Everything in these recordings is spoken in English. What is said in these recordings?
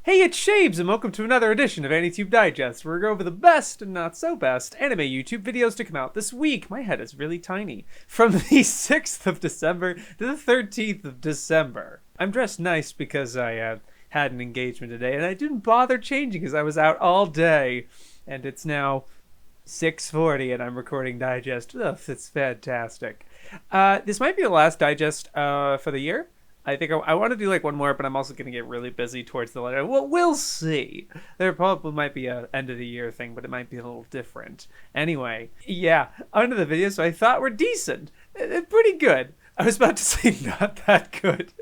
Hey, it's Shaves, and welcome to another edition of AniTube Digest, where we go over the best and not so best anime YouTube videos to come out this week. My head is really tiny. From the 6th of December to the 13th of December. I'm dressed nice because I had an engagement today, and I didn't bother changing because I was out all day. And it's now 6:40, and I'm recording Digest. Ugh, it's fantastic. This might be the last Digest for the year. I think I want to do like one more, but I'm also going to get really busy towards the later. Well, we'll see. There probably might be a end of the year thing, but it might be a little different. Anyway, yeah, onto the videos. So I thought were decent. They're pretty good. I was about to say not that good.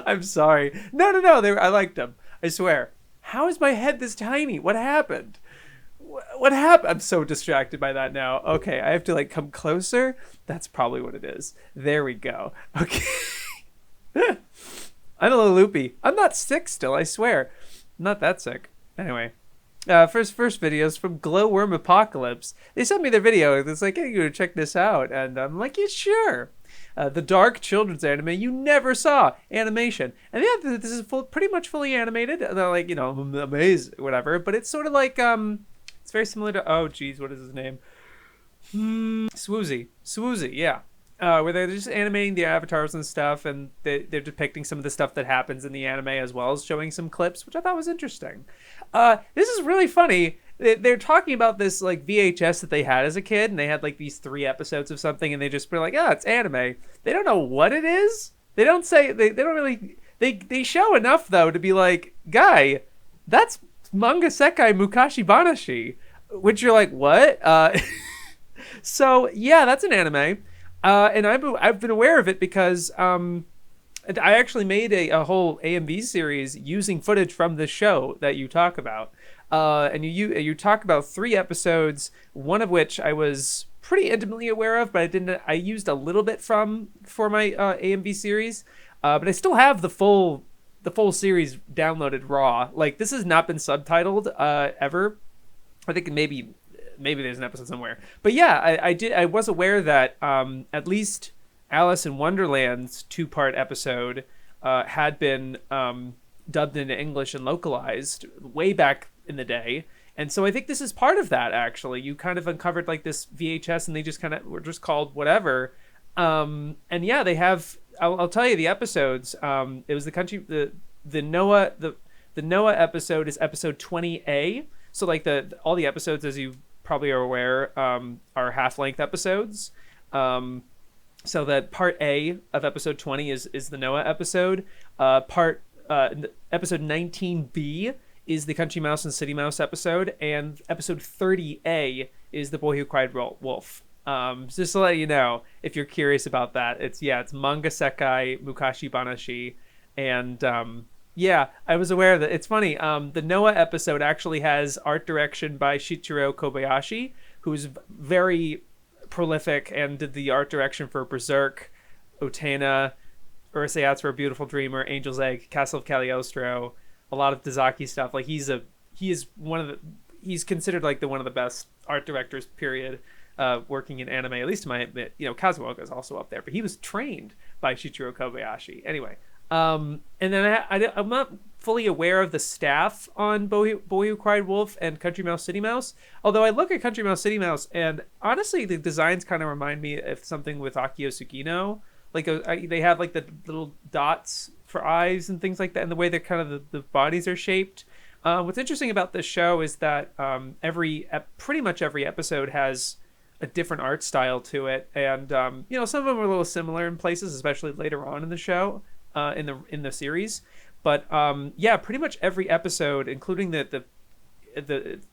I'm sorry. No. I liked them. I swear. How is my head this tiny? What happened? What happened? I'm so distracted by that now. Okay, I have to like come closer. That's probably what it is. There we go. Okay. I'm a little loopy. I'm not sick still, I swear. I'm not that sick. Anyway. First videos from Glowworm Apocalypse. They sent me their video. It's like, hey, you gotta check this out. And I'm like, yeah, sure. The dark children's anime you never saw animation. And yeah, this is pretty much fully animated. They're like, you know, amazing, whatever. But it's sort of like, it's very similar to, oh, geez, what is his name? Swoozie, yeah. Where they're just animating the avatars and stuff, and they're depicting some of the stuff that happens in the anime as well as showing some clips, which I thought was interesting. This is really funny. They're talking about this like VHS that they had as a kid, and they had like these 3 episodes of something, and they just were like, oh, it's anime. They don't know what it is. They don't say, they don't really, they show enough though to be like, guy, that's manga sekai mukashi banashi, which you're like, what? So yeah, that's an anime. And I've been aware of it because I actually made a whole AMV series using footage from this show that you talk about. And you talk about 3 episodes, one of which I was pretty intimately aware of, but I used a little bit for my AMV series. But I still have the full series downloaded raw. Like, this has not been subtitled ever. I think maybe there's an episode somewhere. But yeah, I was aware that at least Alice in Wonderland's 2-part episode had been dubbed into English and localized way back in the day. And so I think this is part of that, actually. You kind of uncovered like this VHS, and they just kind of were just called whatever. And yeah, they have, I'll tell you the episodes. It was the Noah episode is episode 20A. So like all the episodes, as you probably are aware, are half-length episodes. So that part A of episode 20 is the Noah episode. Episode 19B is the Country Mouse and City Mouse episode, and episode 30A is the Boy Who Cried Wolf. Just to let you know, if you're curious about that, it's manga sekai mukashi banashi, and yeah, I was aware that it's funny. The Noah episode actually has art direction by Shichiro Kobayashi, who's very prolific and did the art direction for Berserk, Utena, Urusei for a Beautiful Dreamer, Angel's Egg, Castle of Cagliostro, a lot of Dazaki stuff. Like he's considered like one of the best art directors, period, working in anime, at least to my admit. You know, Kazuoka is also up there, but he was trained by Shichiro Kobayashi. Anyway. And then I'm not fully aware of the staff on Boy Who Cried Wolf and Country Mouse City Mouse. Although I look at Country Mouse City Mouse, and honestly, the designs kind of remind me of something with Akio Tsukino. Like they have like the little dots for eyes and things like that, and the way they're kind of the bodies are shaped. What's interesting about this show is that pretty much every episode has a different art style to it, and you know, some of them are a little similar in places, especially later on in the show. In the series, but yeah, pretty much every episode, including the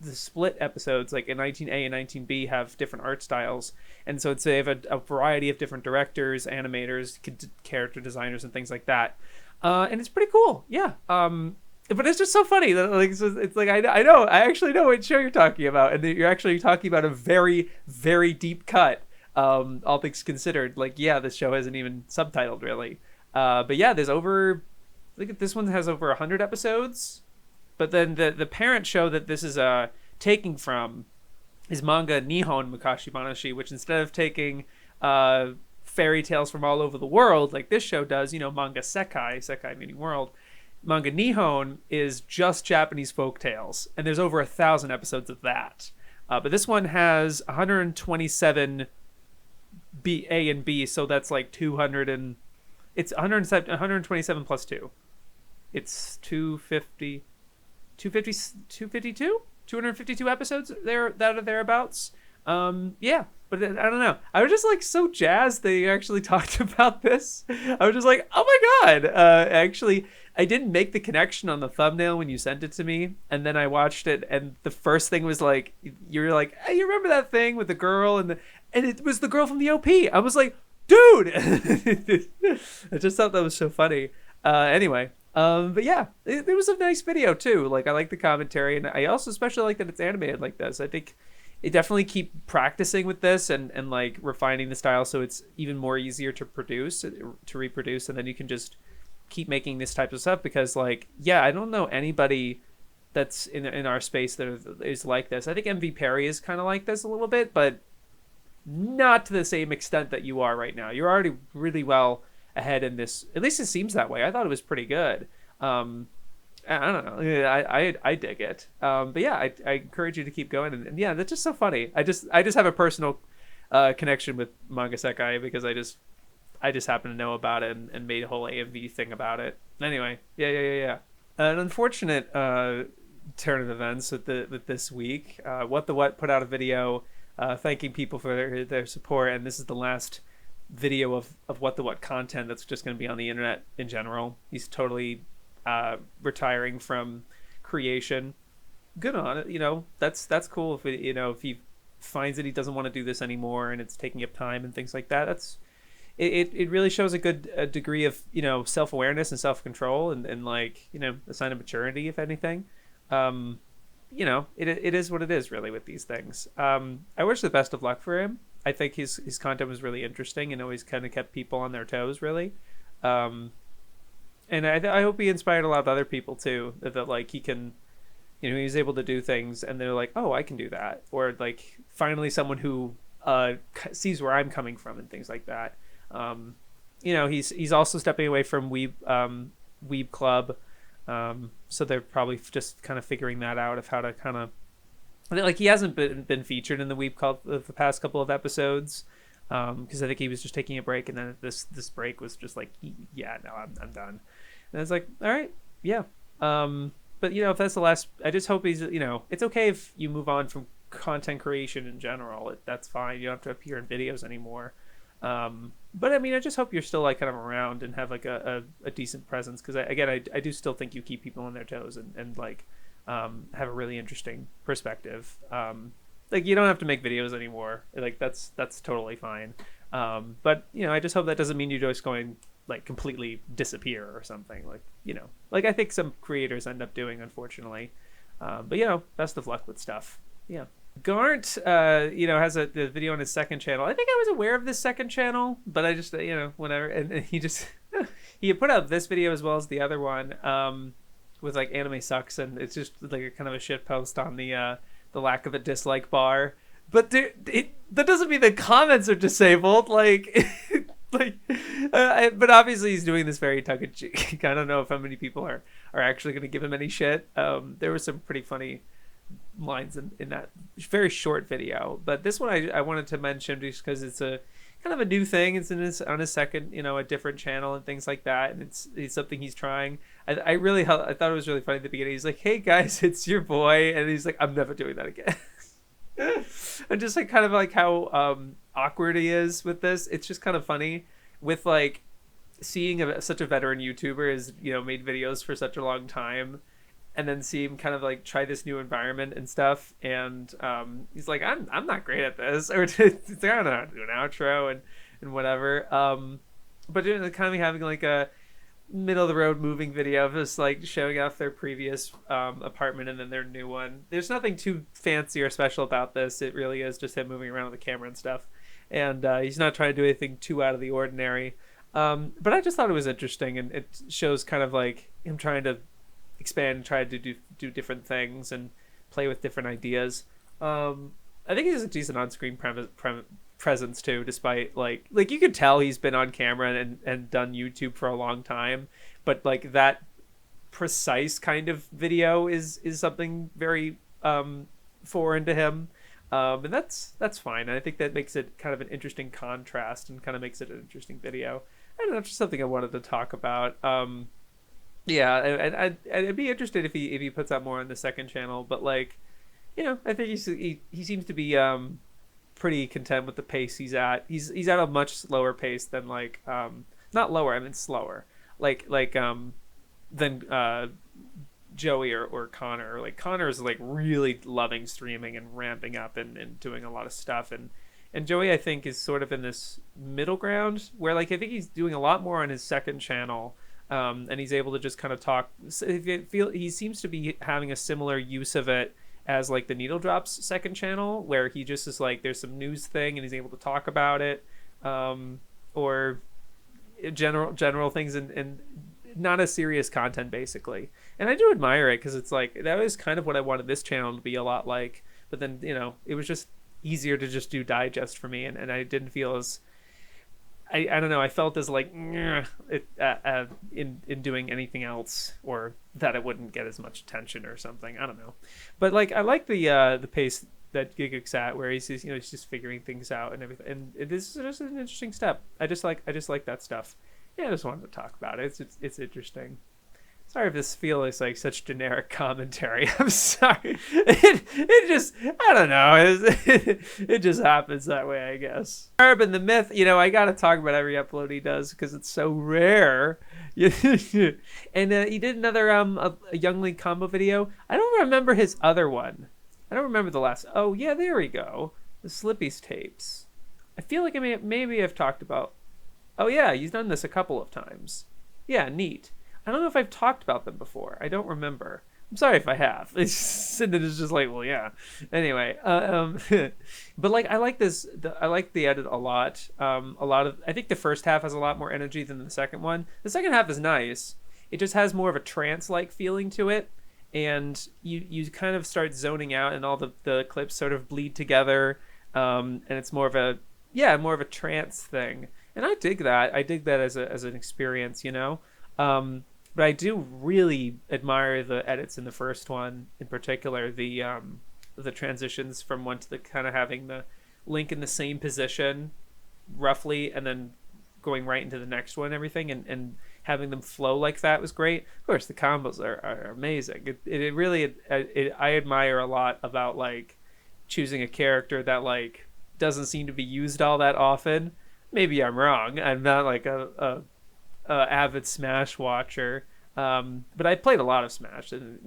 split episodes, like in 19A and 19B, have different art styles, and so they have a variety of different directors, animators, character designers, and things like that, and it's pretty cool. Yeah, but it's just so funny that like it's like I actually know what show you're talking about, and you're actually talking about a very, very deep cut. All things considered, like yeah, this show isn't even subtitled really. But yeah, there's over, I think this one has over 100 episodes, but then the parent show that this is taking from is manga Nihon Mukashi Banashi, which instead of taking fairy tales from all over the world like this show does, you know, manga sekai meaning world, manga Nihon is just Japanese folk tales, and there's over 1,000 episodes of that. But this one has 127 B, A, and B, so that's like 200 and it's 127 plus 2. It's 250, 252 episodes there that are thereabouts. Yeah, but I don't know. I was just like so jazzed they actually talked about this. I was just like, oh my god. Actually, I didn't make the connection on the thumbnail when you sent it to me, and then I watched it, and the first thing was like, you were like, hey, you remember that thing with the girl and it was the girl from the OP. I was like, dude. I just thought that was so funny. Anyway. But yeah, it was a nice video too. Like, I like the commentary, and I also especially like that it's animated like this. I think it definitely keep practicing with this and like refining the style so it's even more easier to reproduce, and then you can just keep making this type of stuff because, like, yeah, I don't know anybody that's in our space that is like this. I think MV Perry is kind of like this a little bit, but not to the same extent that you are right now. You're already really well ahead in this. At least it seems that way. I thought it was pretty good. I don't know. I dig it. But yeah, I encourage you to keep going. And yeah, that's just so funny. I just have a personal connection with Manga Sekai because I just happen to know about it and made a whole AMV thing about it. Anyway, yeah. An unfortunate turn of events with this week. WatTheWut put out a video thanking people for their support, and this is the last video of WatTheWut content that's just going to be on the internet in general. He's totally retiring from creation. Good on it. You know, that's cool if if he finds that he doesn't want to do this anymore and it's taking up time and things like that. It really shows a good degree of self-awareness and self-control and like a sign of maturity, if anything. It is what it is really with these things. I wish the best of luck for him. I think his content was really interesting and always kind of kept people on their toes, really. And I hope he inspired a lot of other people too, that like he can, he was able to do things and they're like, oh, I can do that. Or like finally someone who sees where I'm coming from and things like that. He's also stepping away from Weeb Club. So they're probably just kind of figuring that out of how to kind of, like, he hasn't been featured in the Weeb Club of the past couple of episodes, because I think he was just taking a break, and then this break was just like, yeah, no, I'm done. And I was like, all right, yeah. But if that's the last, I just hope he's, it's okay if you move on from content creation in general. That's fine. You don't have to appear in videos anymore. But I mean, I just hope you're still like kind of around and have like a decent presence, because I do still think you keep people on their toes and like have a really interesting perspective. Like, you don't have to make videos anymore. Like, that's totally fine. But I just hope that doesn't mean you're just going like completely disappear or something. Like, like I think some creators end up doing, unfortunately. But best of luck with stuff. Yeah. Garnt, has the video on his second channel. I think I was aware of this second channel, but I just, whatever. And he just, he had put out this video as well as the other one, with like anime sucks, and it's just like a kind of a shit post on the lack of a dislike bar. But that doesn't mean the comments are disabled. Like, but obviously he's doing this very tongue-in-cheek. I don't know if how many people are actually going to give him any shit. There were some pretty funny lines in that very short video, but this one I wanted to mention just because it's a kind of a new thing. It's on his second, a different channel and things like that, and it's something he's trying. I thought it was really funny at the beginning. He's like, hey guys, it's your boy, and he's like, I'm never doing that again. And just like kind of like how awkward he is with this. It's just kind of funny with like seeing such a veteran YouTuber has made videos for such a long time, and then see him kind of like try this new environment and stuff, and he's like, I'm not great at this, or it's like, I don't know how to do an outro and whatever. But kind of having like a middle of the road moving video of just like showing off their previous apartment and then their new one. There's nothing too fancy or special about this. It really is just him moving around with the camera and stuff, and he's not trying to do anything too out of the ordinary. But I just thought it was interesting, and it shows kind of like him trying to expand and try to do different things and play with different ideas. I think he has a decent on-screen presence too, despite like you could tell he's been on camera and done YouTube for a long time, but like that precise kind of video is something very foreign to him. And that's fine. I think that makes it kind of an interesting contrast and kind of makes it an interesting video. I don't know, just something I wanted to talk about. Yeah, and I'd be interested if he puts out more on the second channel, but like, I think he seems to be pretty content with the pace he's at. He's at a much slower pace than like not lower, I mean slower. Like than Joey or Connor. Like Connor's like really loving streaming and ramping up and doing a lot of stuff, and Joey I think is sort of in this middle ground where like I think he's doing a lot more on his second channel. And he's able to just kind of talk. He seems to be having a similar use of it as like the Needle Drops second channel, where he just is like there's some news thing and he's able to talk about it, or general things and not as serious content basically. And I do admire it because it's like that was kind of what I wanted this channel to be a lot like. But then it was just easier to just do digest for me, and I didn't feel as I don't know. I felt as like in doing anything else, or that it wouldn't get as much attention or something. I don't know, but like I like the pace that Ygg at, where he's he's just figuring things out and everything. And this is just an interesting step. I just like that stuff. Yeah, I just wanted to talk about it. It's interesting. Sorry if this feels like such generic commentary. I'm sorry. It just, I don't know. It just happens that way, I guess. UrbanTheMyth, I got to talk about every upload he does because it's so rare. And he did another a Young League combo video. I don't remember his other one. I don't remember the last. Oh, yeah, there we go. The Slippy's tapes. I feel like maybe I've talked about. Oh, yeah, he's done this a couple of times. Yeah, neat. I don't know if I've talked about them before. I don't remember. I'm sorry if I have. It's just like, well, yeah. Anyway, but like I like this. I like the edit a lot. I think the first half has a lot more energy than the second one. The second half is nice. It just has more of a trance-like feeling to it, and you kind of start zoning out, and all the clips sort of bleed together, and it's more of a trance thing. And I dig that. I dig that as an experience, But I do really admire the edits in the first one, in particular the transitions from one to the kind of having the Link in the same position, roughly, and then going right into the next one and everything, and having them flow like that was great. Of course, the combos are amazing. It really I admire a lot about like choosing a character that like doesn't seem to be used all that often. Maybe I'm wrong. I'm not like a avid Smash watcher, but I played a lot of Smash, and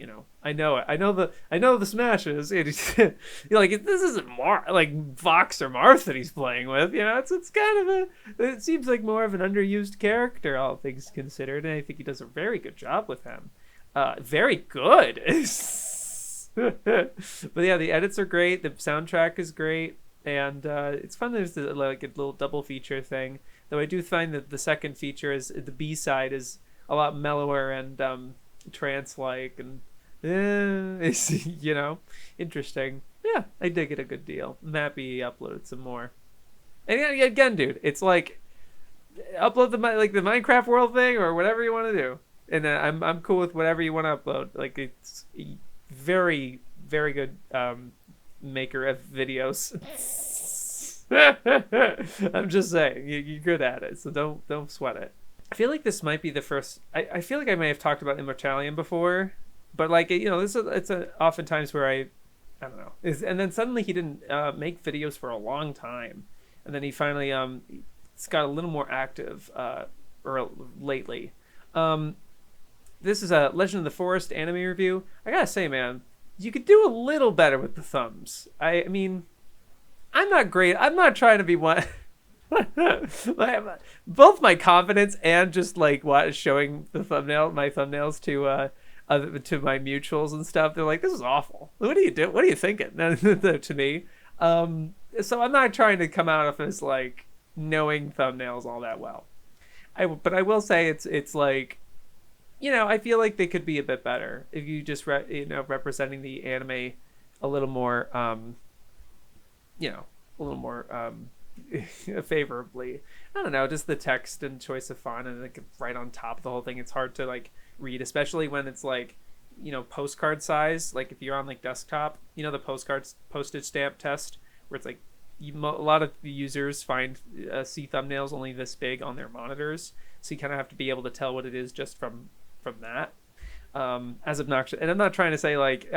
I know it. I know the Smashes. You're like, this isn't like Vox or Marth that he's playing with. It's kind of it seems like more of an underused character, all things considered, and I think he does a very good job with him. Very good. But yeah, the edits are great. The soundtrack is great. And it's fun. There's like a little double feature thing. Though I do find that the second feature is the B side is a lot mellower and trance-like, and it's interesting. Yeah, I dig it a good deal. I'm happy he uploaded some more. And again, dude, it's like upload the Minecraft world thing or whatever you want to do, and I'm cool with whatever you want to upload. Like it's very very good. Maker of videos. I'm just saying you're good at it, so don't sweat it. I feel like this might be the first. I feel like I may have talked about Immortallium before, but like it's oftentimes where I don't know. And then suddenly he didn't make videos for a long time, and then he finally it's got a little more active or lately. This is a Legend of the Forest anime review. I gotta say, man, you could do a little better with the thumbs. I mean, I'm not great. I'm not trying to be one. Both my confidence and just like showing my thumbnails to my mutuals and stuff. They're like, this is awful. What are you doing? What are you thinking? To me. So I'm not trying to come out of this like knowing thumbnails all that well. But I will say it's like, I feel like they could be a bit better if you just representing the anime a little more favorably. I don't know, just the text and choice of font, and like right on top of the whole thing. It's hard to like read, especially when it's like, postcard size. Like if you're on like desktop, the postcards postage stamp test where it's like a lot of users see thumbnails only this big on their monitors, so you kind of have to be able to tell what it is just from that. As obnoxious, and I'm not trying to say like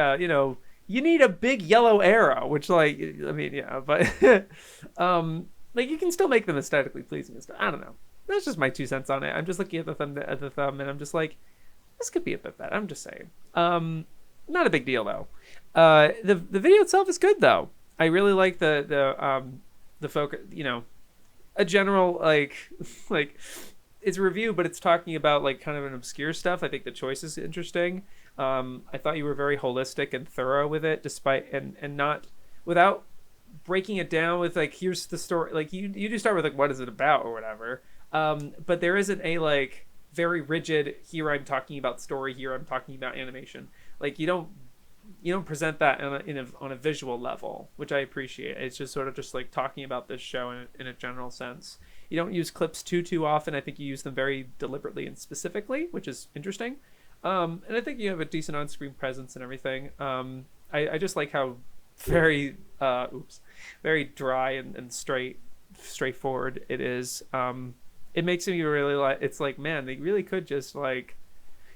you need a big yellow arrow, which like I mean yeah, but like you can still make them aesthetically pleasing and stuff. I don't know. That's just my 2 cents on it. I'm just looking at the thumb, and I'm just like, this could be a bit better. I'm just saying. Not a big deal though. The video itself is good though. I really like the focus. A general like it's a review, but it's talking about like kind of an obscure stuff. I think the choice is interesting. I thought you were very holistic and thorough with it, despite and not without breaking it down with like here's the story. Like you do start with like what is it about or whatever. But there isn't a like very rigid here I'm talking about story, here I'm talking about animation. Like you don't present that on a visual level, which I appreciate. It's just sort of just like talking about this show in a general sense. You don't use clips too often. I think you use them very deliberately and specifically, which is interesting. And I think you have a decent on-screen presence and everything. I just like how very very dry and straightforward it is. It makes me really like, it's like, man, they really could just like,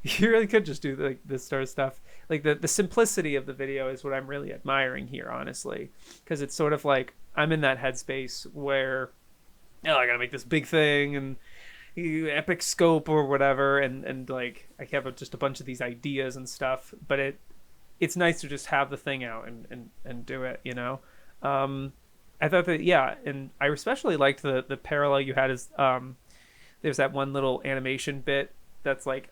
you really could just do like this sort of stuff. Like the simplicity of the video is what I'm really admiring here, honestly, because it's sort of like I'm in that headspace where I gotta make this big thing and epic scope or whatever, and like I have just a bunch of these ideas and stuff, but it's nice to just have the thing out and do it, I thought that, yeah, and I especially liked the parallel you had. Is there's that one little animation bit that's like,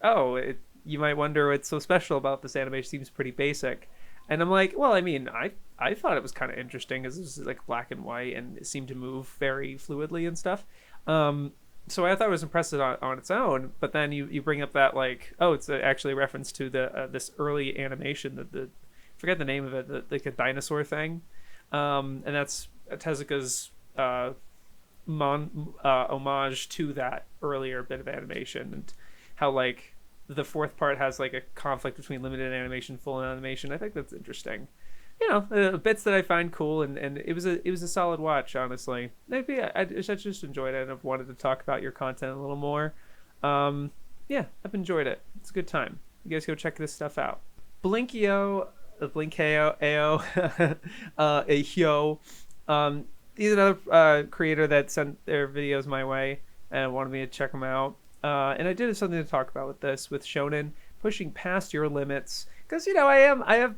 you might wonder what's so special about this animation. Seems pretty basic, and I'm like, well, I mean, I thought it was kind of interesting because it was like black and white and it seemed to move very fluidly and stuff. So I thought it was impressive on its own, but then you bring up that like, it's actually a reference to the this early animation that I forget the name of it, like a dinosaur thing, and that's Tezuka's homage to that earlier bit of animation, and how like the fourth part has like a conflict between limited animation, full animation. I think that's interesting. Bits that I find cool, and it was a solid watch, honestly. Maybe I just enjoyed it, and I've wanted to talk about your content a little more. Yeah, I've enjoyed it. It's a good time. You guys go check this stuff out. Blinkehyo, Hyo. He's another creator that sent their videos my way and wanted me to check them out. And I did have something to talk about with Shonen pushing past your limits, because I've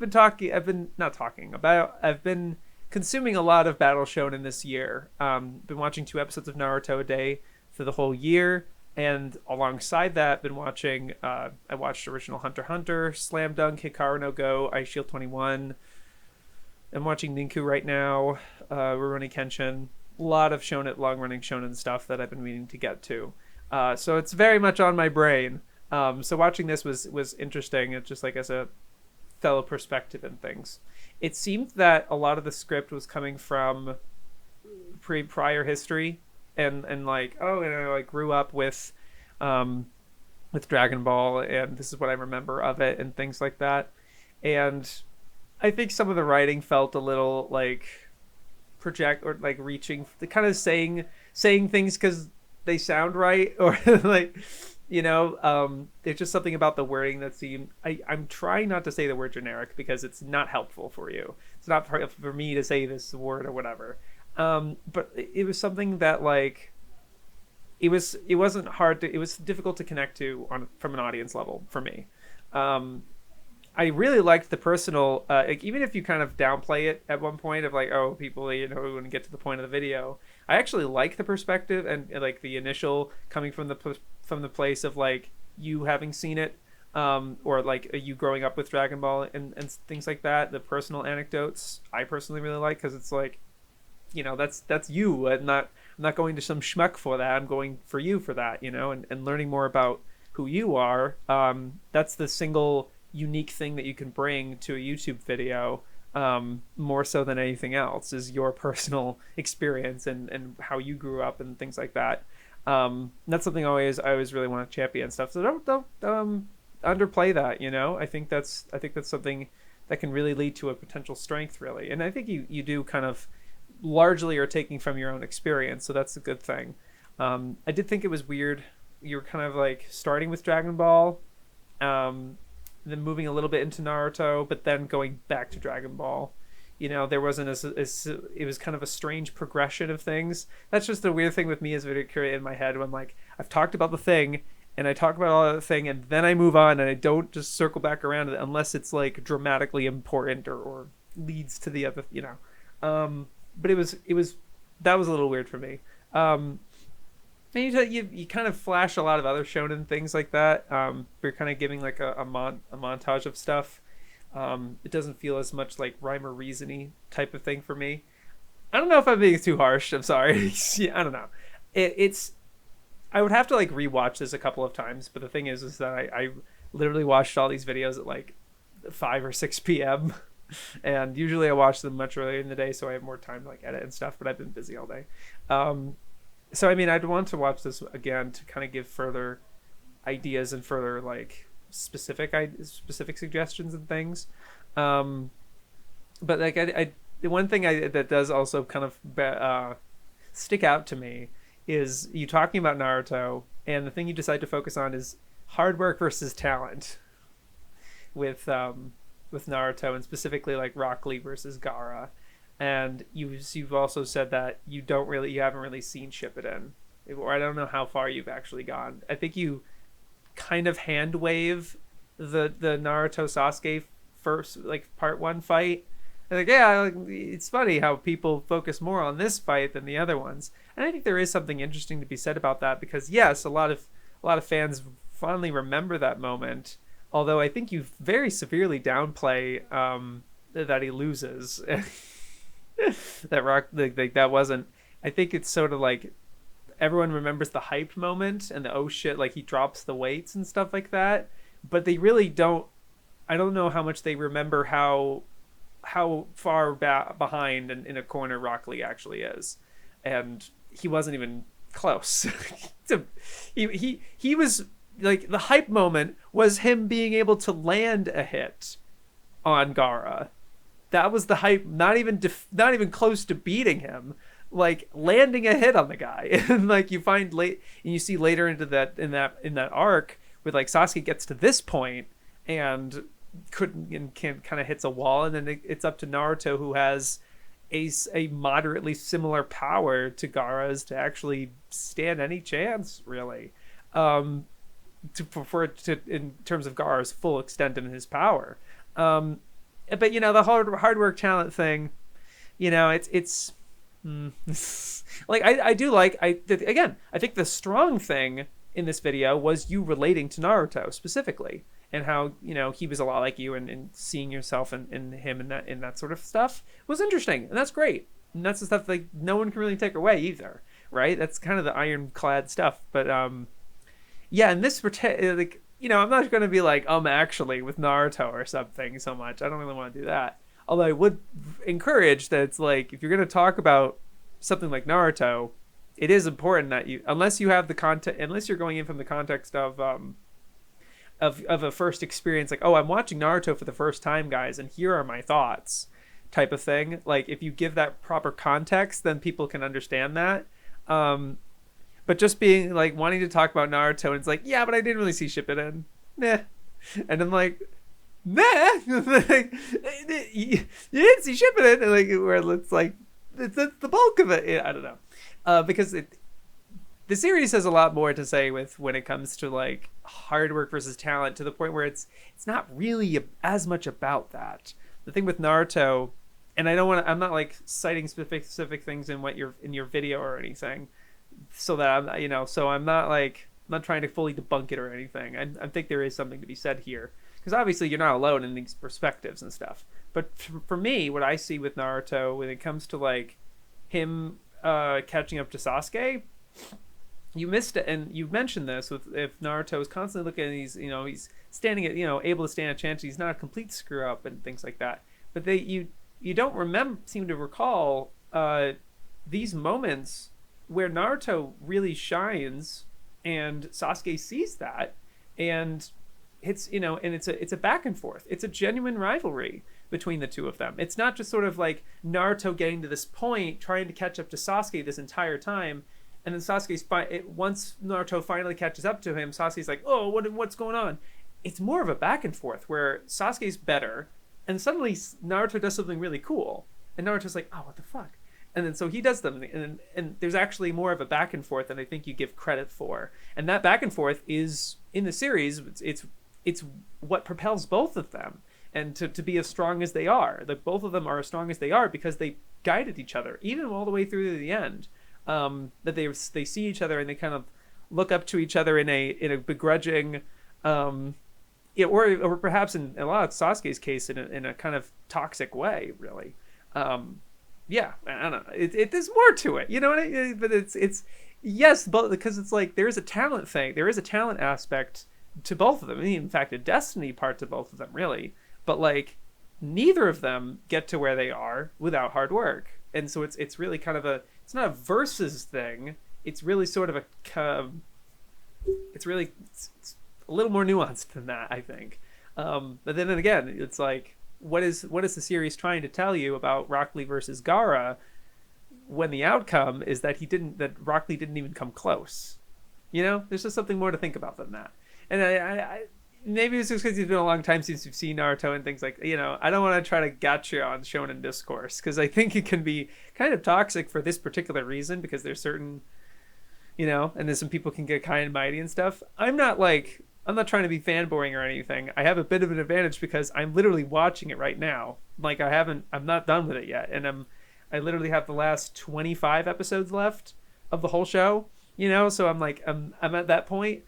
been consuming a lot of Battle Shonen this year. Been watching 2 episodes of Naruto a day for the whole year, and alongside that been watching I watched original Hunter x Hunter, Slam Dunk, Hikaru no Go, Ice Shield 21. I'm watching Ninku right now, Rurouni Kenshin. A lot of long-running shonen stuff that I've been meaning to get to. So it's very much on my brain. So watching this was interesting. It's just like as a fellow perspective and things. It seemed that a lot of the script was coming from prior history, and like, I grew up with Dragon Ball, and this is what I remember of it, and things like that. And I think some of the writing felt a little like project or like reaching, kind of saying things because they sound right, or like, there's just something about the wording that seemed, I'm trying not to say the word generic because it's not helpful for you. It's not for me to say this word or whatever. But it was something that like, it wasn't hard to, it was difficult to connect to from an audience level for me. I really liked the personal, like, even if you kind of downplay it at one point of like, people, wouldn't get to the point of the video. I actually like the perspective and like the initial coming from the place of like you having seen it, or like you growing up with Dragon Ball and things like that. The personal anecdotes I personally really like, because it's like, that's you. I'm not going to some schmuck for that. I'm going for you for that, and learning more about who you are. That's the single unique thing that you can bring to a YouTube video, more so than anything else, is your personal experience and how you grew up and things like that. That's something I always really want to champion stuff. So underplay that, you know. I think that's something that can really lead to a potential strength, really. And I think you do kind of largely are taking from your own experience, so that's a good thing. I did think it was weird. You were kind of like starting with Dragon Ball, then moving a little bit into Naruto, but then going back to Dragon Ball. You know, there wasn't as it was kind of a strange progression of things. That's just the weird thing with me as a video creator in my head when like I've talked about the thing and I talk about all the thing and then I move on and I don't just circle back around to it unless it's like dramatically important or leads to the other, you know. But it was that was a little weird for me. And you kind of flash a lot of other shonen things like that. We're kind of giving like a montage of stuff. It doesn't feel as much like rhyme or reason-y type of thing for me. I don't know if I'm being too harsh. I'm sorry. I don't know. It's I would have to like rewatch this a couple of times, but the thing is that I literally watched all these videos at like 5 or 6 p.m. and usually I watch them much earlier in the day, so I have more time to like edit and stuff. But I've been busy all day. So I mean, I'd want to watch this again to kind of give further ideas and further like specific suggestions and things. But like the one thing that does also kind of stick out to me is you talking about Naruto, and the thing you decide to focus on is hard work versus talent with Naruto, and specifically like Rock Lee versus Gaara. And you've also said that you haven't really seen Shippuden, or I don't know how far you've actually gone. I think you kind of hand wave the Naruto Sasuke first like part 1 fight. And like, yeah, it's funny how people focus more on this fight than the other ones. And I think there is something interesting to be said about that, because yes, a lot of fans fondly remember that moment. Although I think you very severely downplay that he loses. That Rock like that wasn't. I think it's sort of like everyone remembers the hype moment and the oh shit, like he drops the weights and stuff like that, but they really don't. I don't know how much they remember how far behind and in a corner Rock Lee actually is, and he wasn't even close. He was like, the hype moment was him being able to land a hit on Gaara. That was the hype. Not even close to beating him. Like landing a hit on the guy, and like you see later into that in that arc where like Sasuke gets to this point and kind of hits a wall, and then it's up to Naruto, who has a moderately similar power to Gaara's, to actually stand any chance, really. In terms of Gaara's full extent in his power. But you know, the hard work talent thing, you know, it's like I think the strong thing in this video was you relating to Naruto specifically, and how, you know, he was a lot like you, and seeing yourself in him in that sort of stuff was interesting, and that's great. And that's the stuff like no one can really take away either, right? That's kind of the ironclad stuff. But yeah, in this like, you know, I'm not going to be like actually with Naruto or something so much. I don't really want to do that. Although I would encourage that it's like, if you're going to talk about something like Naruto, it is important that you, unless you have the context, unless you're going in from the context of a first experience, like, oh, I'm watching Naruto for the first time, guys, and here are my thoughts, type of thing. Like, if you give that proper context, then people can understand that. But just being like wanting to talk about Naruto, and it's like, yeah, but I didn't really see Shippuden. Nah. And I'm like, nah. Like, you didn't see Shippuden, and like, where it's like it's the bulk of it. I don't know, because the series has a lot more to say when it comes to like hard work versus talent, to the point where it's not really as much about that. The thing with Naruto, and I'm not like citing specific things in your video or anything, so that I'm not trying to fully debunk it or anything. I think there is something to be said here, because obviously you're not alone in these perspectives and stuff. But for me, what I see with Naruto when it comes to like him catching up to Sasuke, you missed it, and you mentioned this with, if Naruto is constantly looking at these, he's standing at, able to stand a chance, he's not a complete screw up and things like that. But you don't seem to recall these moments where Naruto really shines, and Sasuke sees that, and it's, you know, and it's a back and forth. It's a genuine rivalry between the two of them. It's not just sort of like Naruto getting to this point, trying to catch up to Sasuke this entire time, and then once Naruto finally catches up to him, Sasuke's like, oh, what's going on? It's more of a back and forth where Sasuke's better, and suddenly Naruto does something really cool, and Naruto's like, oh, what the fuck? And then so he does them, and there's actually more of a back and forth than I think you give credit for. And that back and forth is in the series. It's what propels both of them, and to be as strong as they are. Like both of them are as strong as they are because they guided each other, even all the way through to the end. That they see each other and they kind of look up to each other in a begrudging, or perhaps in a lot of Sasuke's case in a kind of toxic way, really. Yeah, I don't know. There's more to it, you know what I mean? But it's yes, but because it's like there is a talent thing, there is a talent aspect to both of them. I mean, in fact, a destiny part to both of them, really. But like, neither of them get to where they are without hard work, and so it's really kind of it's not a versus thing. It's really sort of it's a little more nuanced than that, I think. But then again, it's like, what is the series trying to tell you about Rock Lee versus Gaara when the outcome is that Rock Lee didn't even come close? You know, there's just something more to think about than that. And I maybe it's just because it's been a long time since you've seen Naruto and things like, you know, I don't want to try to gotcha on shonen discourse because I think it can be kind of toxic for this particular reason, because there's certain, you know, and then some people can get kind and mighty and stuff. I'm not trying to be fanboying or anything. I have a bit of an advantage because I'm literally watching it right now. Like I'm not done with it yet, and I literally have the last 25 episodes left of the whole show. You know, so I'm at that point.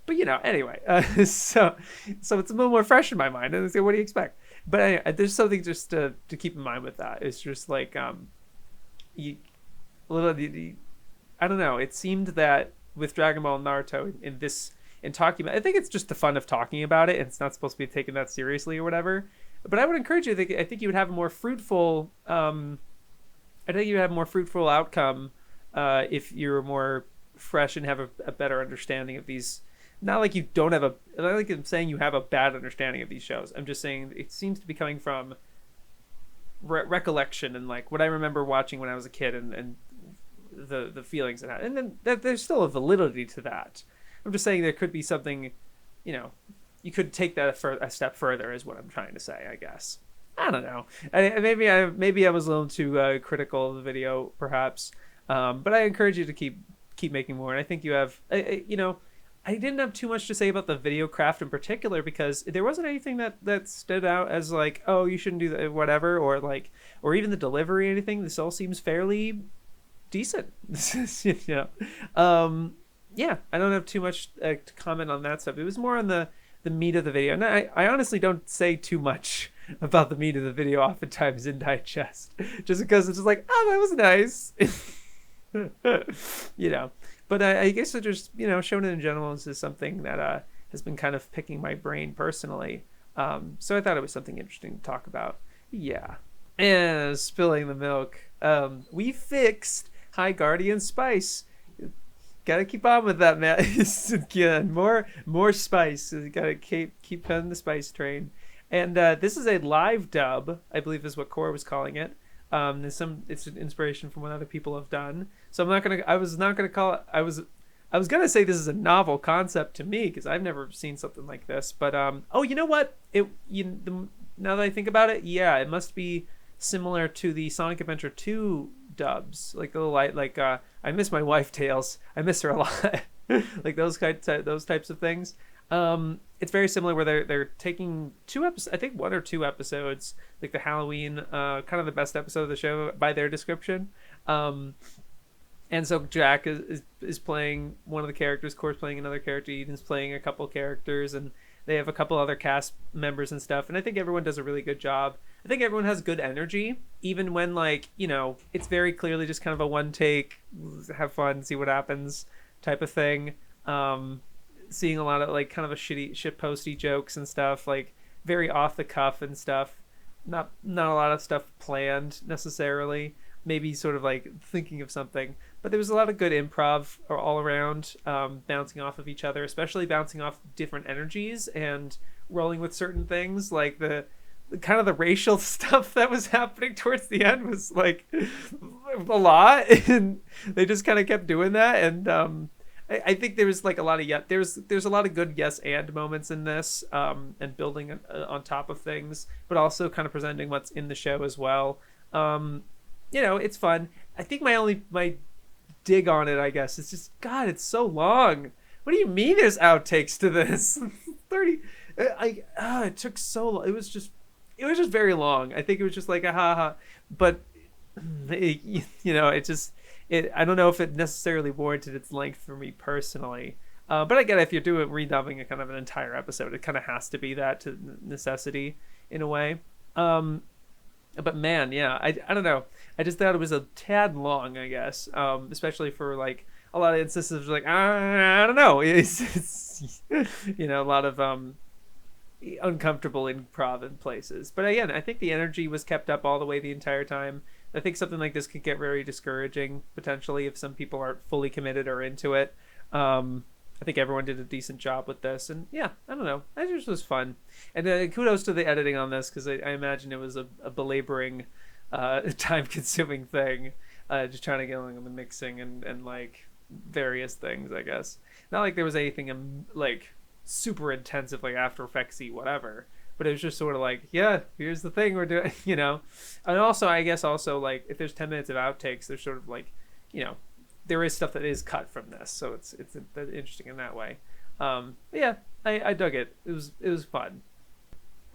But you know, anyway, so it's a little more fresh in my mind. And so, what do you expect? But anyway, there's something just to keep in mind with that. It's just like I don't know. It seemed that with Dragon Ball and Naruto in talking about, I think it's just the fun of talking about it, and it's not supposed to be taken that seriously or whatever. But I would encourage you. I think you would have a more fruitful. I think you would have a more fruitful outcome if you're more fresh and have a better understanding of these. Not like you don't have not like I'm saying you have a bad understanding of these shows. I'm just saying it seems to be coming from recollection and like what I remember watching when I was a kid, and the feelings it had. And then there's still a validity to that. I'm just saying there could be something, you know, you could take that a step further is what I'm trying to say, I guess. I don't know. Maybe I was a little too critical of the video, perhaps. But I encourage you to keep making more. And I think you have, you know, I didn't have too much to say about the video craft in particular because there wasn't anything that stood out as like, oh, you shouldn't do that, whatever, or even the delivery or anything. This all seems fairly decent. You know, yeah, I don't have too much to comment on that stuff. It was more on the meat of the video, and I honestly don't say too much about the meat of the video oftentimes in Digest, just because it's just like, oh, that was nice. You know, but I guess it just, you know, shonen in general is just something that has been kind of picking my brain personally. So I thought it was something interesting to talk about. Yeah. And spilling the milk. We fixed High Guardian Spice. Gotta keep on with that, man. Again, more spice. Gotta keep on the spice train. And this is a live dub, I believe is what Core was calling it. It's an inspiration from what other people have done. So I was gonna say this is a novel concept to me because I've never seen something like this. But oh, you know what? Now that I think about it, yeah, it must be similar to the Sonic Adventure 2 dubs, like the light, like I miss my wife Tails. I miss her a lot. Like those types of things. It's very similar where they're taking 2 episodes, I think 1 or 2 episodes, like the Halloween, kind of the best episode of the show by their description. And so Jack is playing one of the characters, Core's playing another character, Eden's playing a couple characters, and they have a couple other cast members and stuff. And I think everyone does a really good job. I think everyone has good energy, even when, like, you know, it's very clearly just kind of a one take, have fun, see what happens type of thing. Seeing a lot of like kind of a shit posty jokes and stuff, like very off the cuff and stuff. Not a lot of stuff planned necessarily. Maybe sort of like thinking of something, but there was a lot of good improv all around, bouncing off of each other, especially bouncing off different energies and rolling with certain things, like the kind of the racial stuff that was happening towards the end was like a lot, and they just kind of kept doing that. And I think there was like a lot of there's a lot of good yes and moments in this, and building on top of things, but also kind of presenting what's in the show as well. It's fun. I think my dig on it, I guess, is just, God, it's so long. What do you mean there's outtakes to this? 30. It took so long. It was just very long. I think it was just like a ha, but I don't know if it necessarily warranted its length for me personally. But I get it, if you're doing redubbing a kind of an entire episode, it kind of has to be that to necessity in a way. But man, yeah, I don't know. I just thought it was a tad long, I guess, especially for like a lot of instances like, I don't know. It's a lot of uncomfortable improv in places. But again, I think the energy was kept up all the way the entire time. I think something like this could get very discouraging potentially if some people aren't fully committed or into it. I think everyone did a decent job with this, and yeah, I don't know, it just was fun. And kudos to the editing on this, because I imagine it was a belaboring, time-consuming thing, just trying to get along with the mixing and like various things, I guess. Not like there was anything like super intensive, like After Effects-y whatever, but it was just sort of like, yeah, here's the thing we're doing, And also, I guess also, like, if there's 10 minutes of outtakes, there's sort of like, there is stuff that is cut from this, so it's interesting in that way. Yeah, I dug it. It was fun.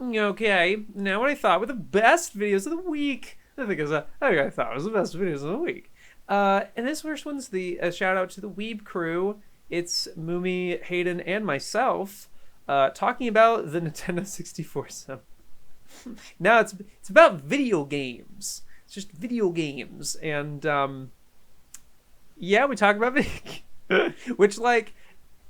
Okay, now what I thought were the best videos of the week. I think I thought it was the best videos of the week. And this first one's a shout out to the Weeb Crew. It's Mumi, Hayden, and myself talking about the Nintendo 64 sim. Now it's about video games. It's just video games, and yeah, we talk about video, which, like,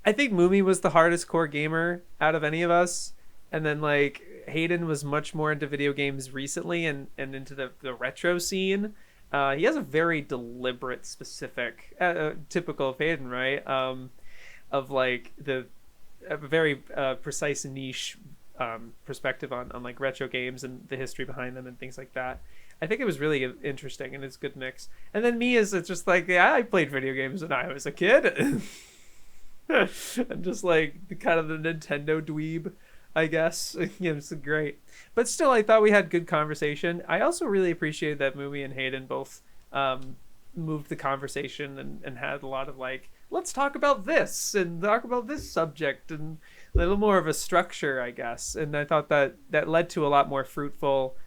I think Mumi was the hardest core gamer out of any of us, and then like Hayden was much more into video games recently and into the retro scene. He has a very deliberate, specific, typical of Hayden, right? Of like a very precise and niche perspective on like retro games and the history behind them and things like that. I think it was really interesting, and it's a good mix. And then me it's just like, yeah, I played video games when I was a kid. I'm just like kind of the Nintendo dweeb, I guess. It's great. But still, I thought we had good conversation. I also really appreciated that Mumi and Hayden both moved the conversation and had a lot of like, let's talk about this and talk about this subject, and a little more of a structure, I guess. And I thought that led to a lot more fruitful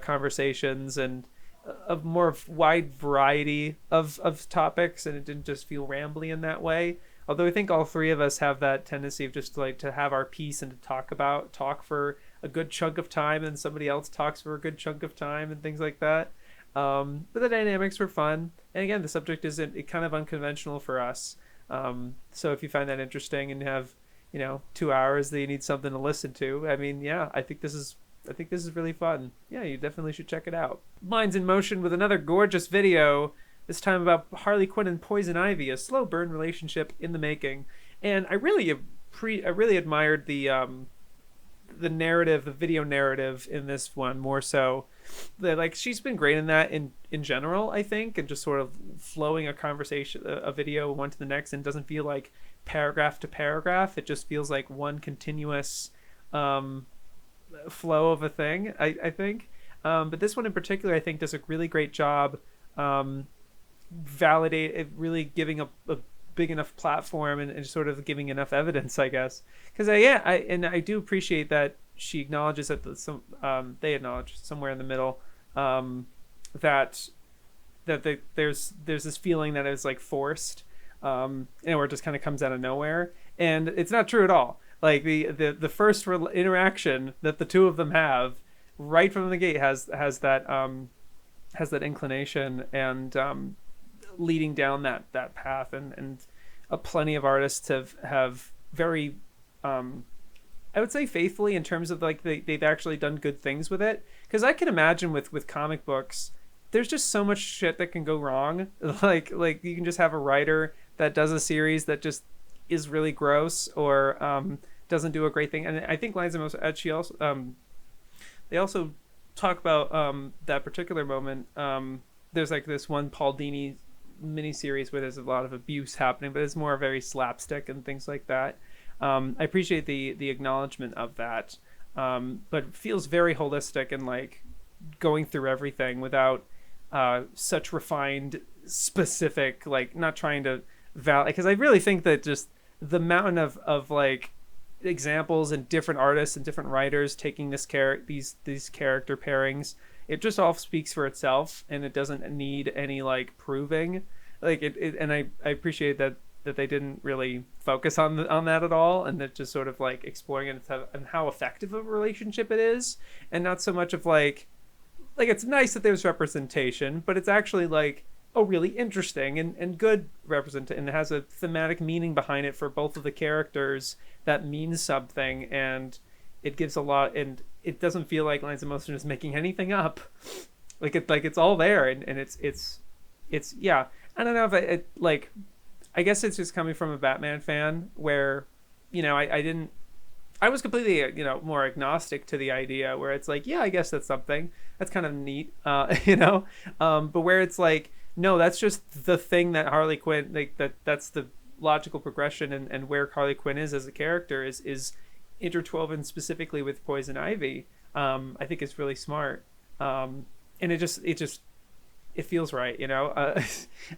conversations and a more wide variety of topics, and it didn't just feel rambly in that way. Although I think all three of us have that tendency of just like to have our piece and to talk for a good chunk of time, and somebody else talks for a good chunk of time and things like that. But the dynamics were fun, and again, the subject isn't kind of unconventional for us. So if you find that interesting and have 2 hours that you need something to listen to, I mean, yeah, I think this is really fun. Yeah, you definitely should check it out. Mine's in motion with another gorgeous video, this time about Harley Quinn and Poison Ivy, a slow burn relationship in the making. And I really admired the narrative, the video narrative in this one more so. Like, she's been great in that in general, I think, and just sort of flowing a conversation, a video one to the next, and doesn't feel like paragraph to paragraph. It just feels like one continuous flow of a thing, I think. But this one in particular, I think, does a really great job really giving a big enough platform and sort of giving enough evidence, I guess. Because I do appreciate that she acknowledges that they acknowledge somewhere in the middle that there's this feeling that is like forced, where it just kind of comes out of nowhere, and it's not true at all. Like the first interaction that the two of them have right from the gate has that inclination and leading down that path, and plenty of artists have very I would say faithfully, in terms of like they've actually done good things with it. Because I can imagine with comic books, there's just so much shit that can go wrong. Like you can just have a writer that does a series that just is really gross, or doesn't do a great thing. And I think Lines of Most Ed, she also they also talk about that particular moment. There's like this one Paul Dini miniseries where there's a lot of abuse happening, but it's more very slapstick and things like that. I appreciate the acknowledgement of that, but it feels very holistic and like going through everything without such refined, specific, like not trying to because I really think that just the mountain of like examples and different artists and different writers taking these character pairings, it just all speaks for itself, and it doesn't need any like proving. Like and I appreciate that they didn't really focus on that at all, and that just sort of like exploring it and how effective a relationship it is, and not so much of like it's nice that there's representation, but it's actually like really interesting and good representation, and it has a thematic meaning behind it for both of the characters that means something, and it gives a lot, and it doesn't feel like Lines of Motion is making anything up. Like it's all there, and it's yeah. I don't know if it like, I guess it's just coming from a Batman fan where, I was completely, more agnostic to the idea, where it's like, yeah, I guess that's something that's kind of neat, but where it's like, no, that's just the thing that Harley Quinn, like that's the logical progression, and where Harley Quinn is as a character is interwoven specifically with Poison Ivy. I think it's really smart, and it feels right. I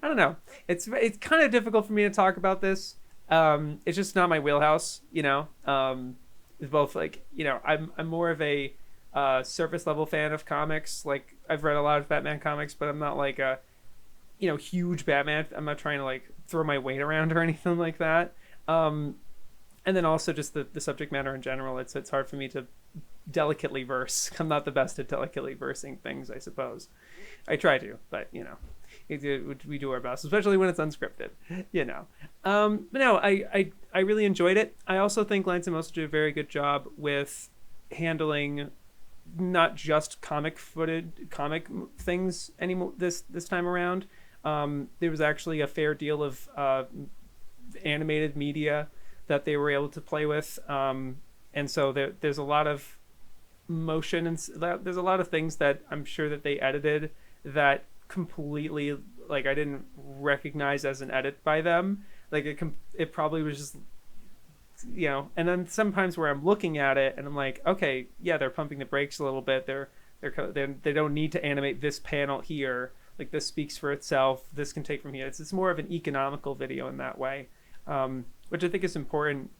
don't know. It's kind of difficult for me to talk about this. It's just not my wheelhouse. It's both like I'm more of a surface level fan of comics. Like I've read a lot of Batman comics, but I'm not like a huge Batman. I'm not trying to like throw my weight around or anything like that. And then also just the subject matter in general. It's hard for me to delicately verse. I'm not the best at delicately versing things, I suppose. I try to, but we do our best, especially when it's unscripted. But no, I really enjoyed it. I also think Lines of Motion did a very good job with handling not just comic things anymore this time around. There was actually a fair deal of animated media that they were able to play with, and so there's a lot of motion, and there's a lot of things that I'm sure that they edited that completely, like, I didn't recognize as an edit by them. Like it probably was just, and then sometimes where I'm looking at it and I'm like, okay, yeah, they're pumping the brakes a little bit. They don't need to animate this panel here. Like, this speaks for itself. This can take from here. It's more of an economical video in that way, which I think is important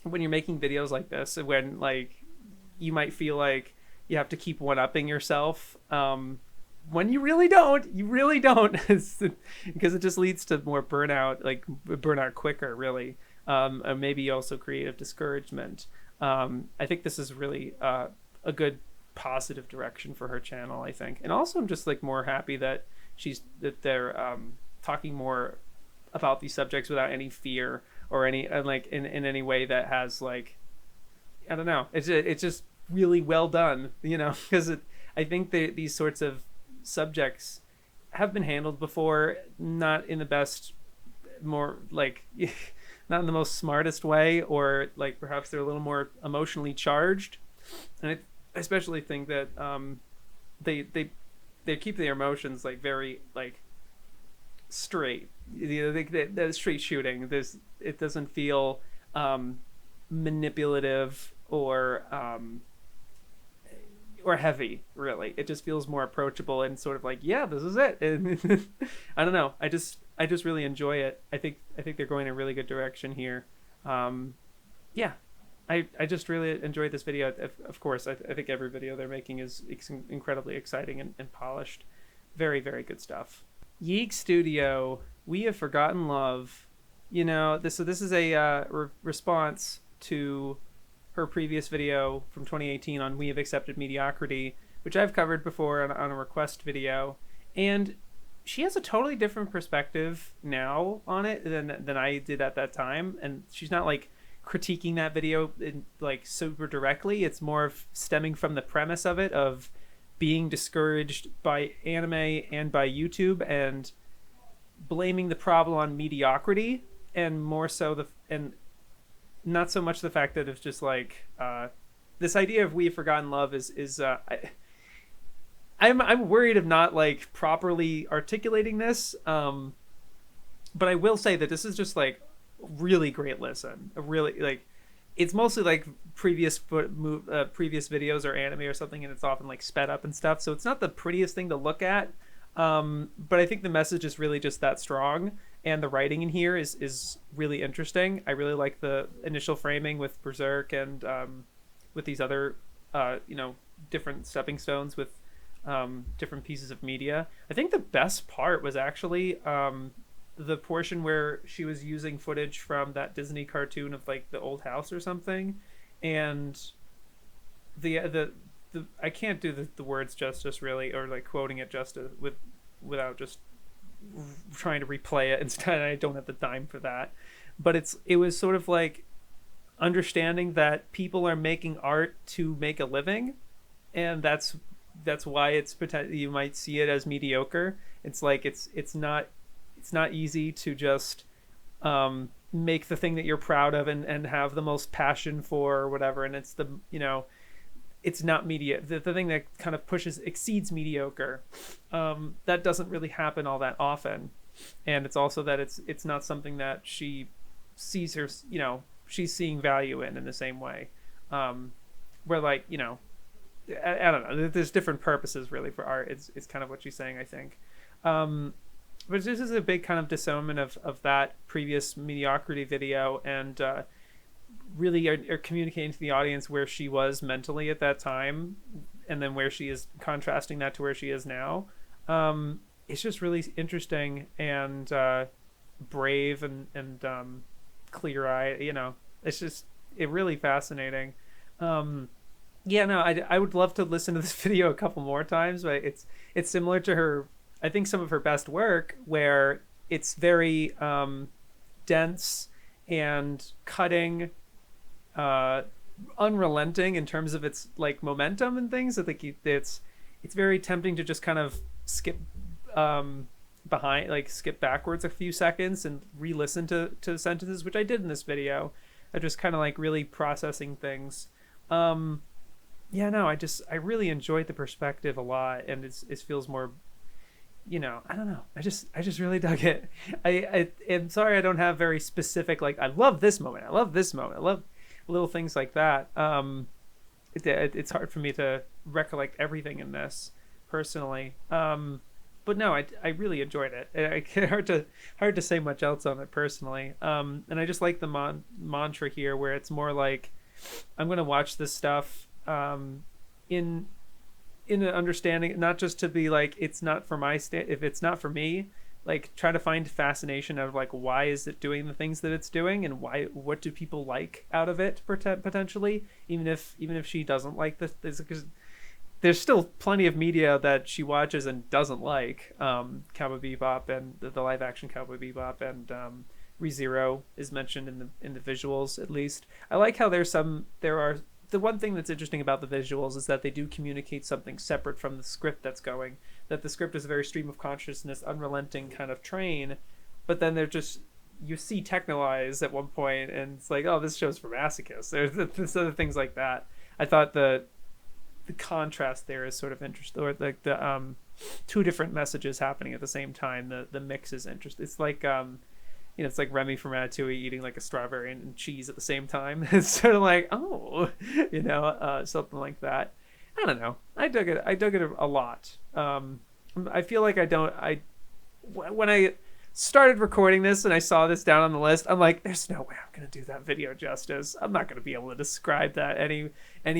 when you're making videos like this, when like you might feel like you have to keep one-upping yourself, when you really don't because it just leads to more burnout quicker, really, and maybe also creative discouragement. I think this is really a good positive direction for her channel, I think. And also I'm just like more happy that they're talking more about these subjects without any fear or any like in any way that has, like, I don't know, it's just really well done, because I think these sorts of subjects have been handled before, not in the best, more like not in the most smartest way, or like perhaps they're a little more emotionally charged. And I especially think that they keep their emotions like very like straight. The straight shooting. It doesn't feel manipulative or heavy, really. It just feels more approachable and sort of like, yeah, this is it. And I don't know. I just really enjoy it. I think they're going in a really good direction here. Yeah, I just really enjoyed this video. Of course, I think every video they're making is incredibly exciting and polished. Very, very good stuff. Ygg Studio, We Have Forgotten Love. This is a response to her previous video from 2018 on We Have Accepted Mediocrity, which I've covered before on a request video. And she has a totally different perspective now on it than I did at that time. And she's not like critiquing that video in like super directly. It's more of stemming from the premise of it, of being discouraged by anime and by YouTube and blaming the problem on mediocrity, and more so and not so much the fact that it's just like this idea of we've forgotten love is I'm worried of not like properly articulating this, but I will say that this is just like really great listen. A really like it's mostly like previous videos or anime or something, and it's often like sped up and stuff, so it's not the prettiest thing to look at, but I think the message is really just that strong, and the writing in here is really interesting. I really like the initial framing with Berserk and with these other different stepping stones with different pieces of media. I think the best part was actually the portion where she was using footage from that Disney cartoon of like the old house or something, and the I can't do the words justice really, or like quoting it just without just trying to replay it. Instead, I don't have the time for that, but it was sort of like understanding that people are making art to make a living, and that's why it's you might see it as mediocre. It's like it's not easy to just make the thing that you're proud of and have the most passion for or whatever, and it's it's not the thing that kind of exceeds mediocre. That doesn't really happen all that often, and it's also that it's not something that she sees she's seeing value in the same way, where like I don't know, there's different purposes really for art. It's kind of what she's saying, I think. But this is a big kind of disownment of that previous mediocrity video, and really are communicating to the audience where she was mentally at that time, and then where she is, contrasting that to where she is now. It's just really interesting and brave and clear-eyed. It's really fascinating. Yeah, no, I would love to listen to this video a couple more times, but it's similar to her, I think, some of her best work, where it's very dense and cutting, unrelenting in terms of its like momentum and things. I think it's very tempting to just kind of skip skip backwards a few seconds and re-listen to sentences, which I did in this video. I'm just kind of like really processing things. Yeah, no, I really enjoyed the perspective a lot, and it feels more, I don't know. I just really dug it. I'm sorry I don't have very specific, like, I love this moment. I love this moment. I love little things like that. It's hard for me to recollect everything in this personally. But no, I really enjoyed it. Hard to say much else on it personally. And I just like the mantra here, where it's more like, I'm going to watch this stuff in an understanding, not just to be like, it's not for my if it's not for me, like try to find fascination out of like, why is it doing the things that it's doing, and what do people like out of it potentially, even if she doesn't like this, because there's still plenty of media that she watches and doesn't like. Cowboy Bebop and the live action Cowboy Bebop, and ReZero is mentioned in the visuals, at least. I like how the one thing that's interesting about the visuals is that they do communicate something separate from the script that's going. That the script is a very stream of consciousness, unrelenting kind of train, but then you see Technoeyes at one point, and it's like, oh, this show's for masochists. There's other things like that. I thought the contrast there is sort of interesting, or like the two different messages happening at the same time. The mix is interesting. It's like it's like Remy from Ratatouille eating like a strawberry and cheese at the same time. It's sort of like, oh, something like that. I don't know. I dug it a lot. I feel like when I started recording this and I saw this down on the list, I'm like, there's no way I'm going to do that video justice. I'm not going to be able to describe that any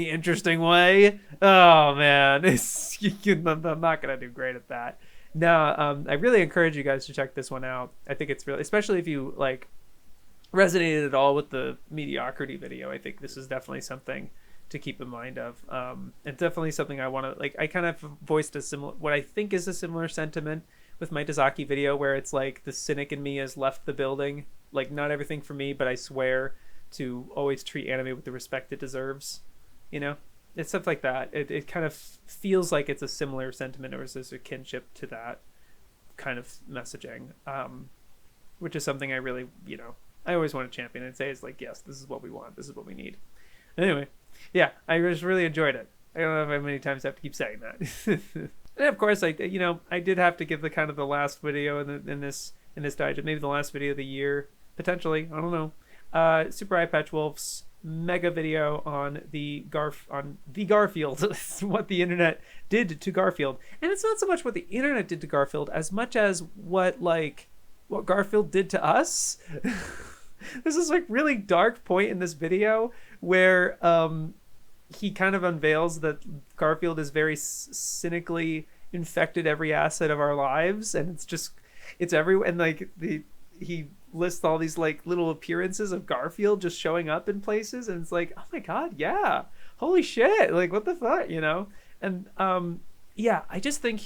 interesting way. Oh man, I'm not going to do great at that. No, I really encourage you guys to check this one out. I think it's really, especially if you like resonated at all with the mediocrity video, I think this is definitely something to keep in mind of. It's definitely something I want to, like, I kind of voiced what I think is a similar sentiment with my Dazaki video, where it's like the cynic in me has left the building. Like, not everything for me, but I swear to always treat anime with the respect it deserves, it's stuff like that. It kind of feels like it's a similar sentiment, or there's a kinship to that kind of messaging, which is something I really, I always want to champion and say is like, yes, this is what we want, this is what we need. Anyway, yeah, I just really enjoyed it. I don't know how many times I have to keep saying that. And of course, I did have to give the kind of the last video in this digest, maybe the last video of the year, potentially. I don't know. Super Eyepatch Wolf's mega video on the Garfield, what the internet did to Garfield, and it's not so much what the internet did to Garfield as much as what Garfield did to us. This is like really dark point in this video where he kind of unveils that Garfield is very cynically infected every asset of our lives, and it's everywhere. And like he lists all these like little appearances of Garfield just showing up in places, and it's like, oh my god, yeah, holy shit, like what the fuck, And yeah, I just think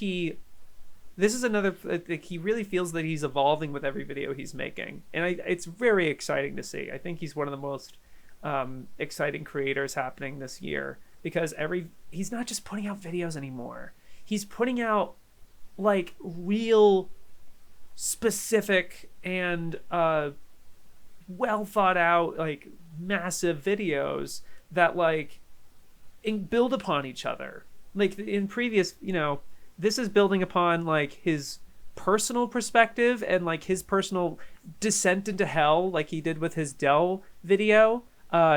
this is another, like, he really feels that he's evolving with every video he's making, and it's very exciting to see. I think he's one of the most exciting creators happening this year, because he's not just putting out videos anymore. He's putting out like real specific and well thought out, like massive videos that like build upon each other. Like in previous, this is building upon like his personal perspective and like his personal descent into hell, like he did with his Dell video.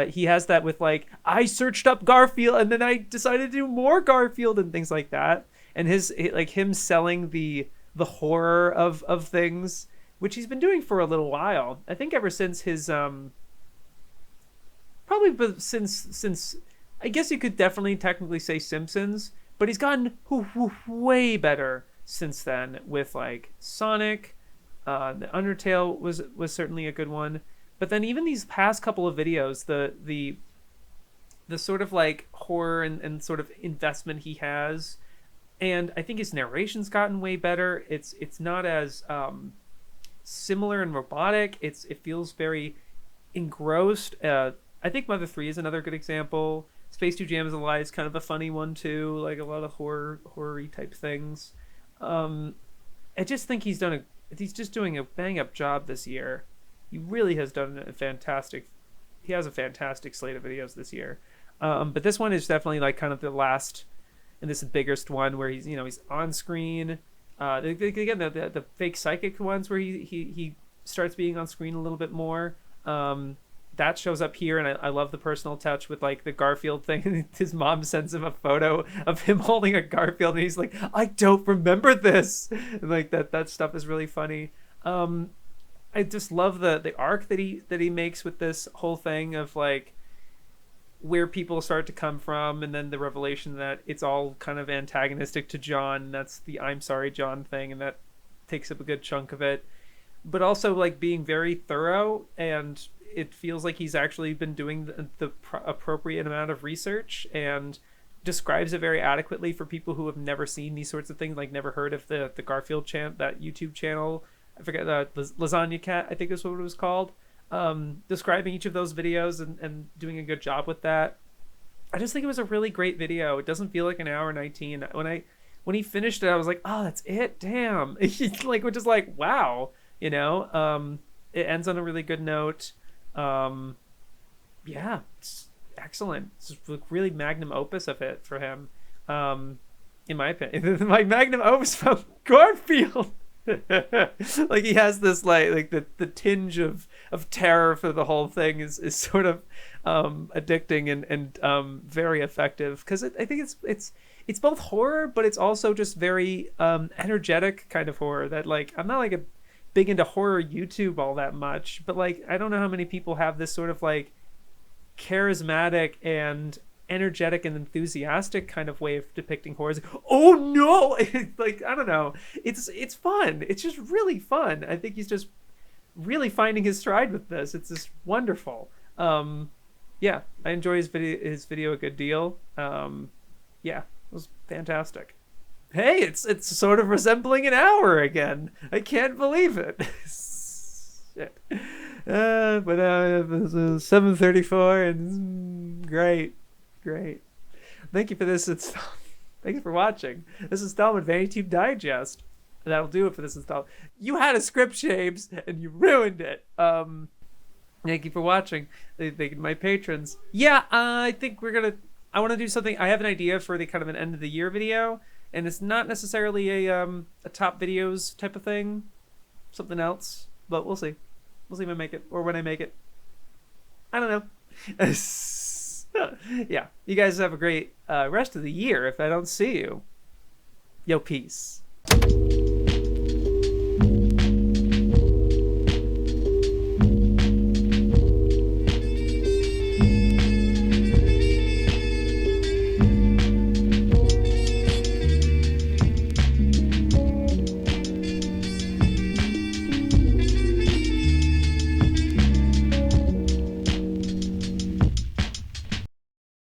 He has that with like, I searched up Garfield and then I decided to do more Garfield and things like that. And him selling the horror of things, which he's been doing for a little while. I think ever since his probably since I guess you could definitely technically say Simpsons, but he's gotten way better since then with like Sonic. The Undertale was certainly a good one. But then even these past couple of videos, the sort of like horror and sort of investment he has, and I think his narration's gotten way better. It's not as similar and robotic. It feels very engrossed. I think Mother 3 is another good example. Space 2 Jams a Lie is kind of a funny one too, like a lot of horror-y type things. I just think he's just doing a bang up job this year. He really has done he has a fantastic slate of videos this year. But this one is definitely like kind of the last and this biggest one where he's on screen. Again, the fake psychic ones where he starts being on screen a little bit more. That shows up here, and I love the personal touch with like the Garfield thing. His mom sends him a photo of him holding a Garfield, and he's like, I don't remember this. And like that stuff is really funny. I just love the arc that he makes with this whole thing of like where people start to come from, and then the revelation that it's all kind of antagonistic to John. That's the I'm sorry John thing, and that takes up a good chunk of it. But also like being very thorough, and it feels like he's actually been doing the appropriate amount of research and describes it very adequately for people who have never seen these sorts of things, like never heard of the Garfield that YouTube channel. I forget, Lasagna Cat, I think is what it was called. Describing each of those videos and doing a good job with that. I just think it was a really great video. It doesn't feel like an hour 19. When he finished it, I was like, oh, that's it? Damn. Like, we're just like, wow. It ends on a really good note. Yeah, it's excellent. It's really magnum opus of it for him. In my opinion, my magnum opus from Garfield. Like he has this like the tinge of terror for the whole thing is sort of addicting and very effective, because I think it's both horror, but it's also just very energetic kind of horror that like I'm not like a big into horror YouTube all that much, but like I don't know how many people have this sort of like charismatic and energetic and enthusiastic kind of way of depicting horror. Oh no, like I don't know, it's fun. It's just really fun. I think he's just really finding his stride with this. It's just wonderful. Yeah, I enjoy his video a good deal. Yeah, it was fantastic. Hey, it's sort of resembling an hour again. I can't believe it. Shit. But it was 7:34 and great. Thank you for this installment. Thank you for watching this installment of AniTube Digest. That'll do it for this installment. You had a script, Shapes, and you ruined it. Thank you for watching. Thank you to my patrons. Yeah, I think I want to do something. I have an idea for the kind of an end of the year video, and it's not necessarily a top videos type of thing. Something else, but we'll see. We'll see if I make it or when I make it. I don't know. Yeah, you guys have a great rest of the year if I don't see you. Yo, peace.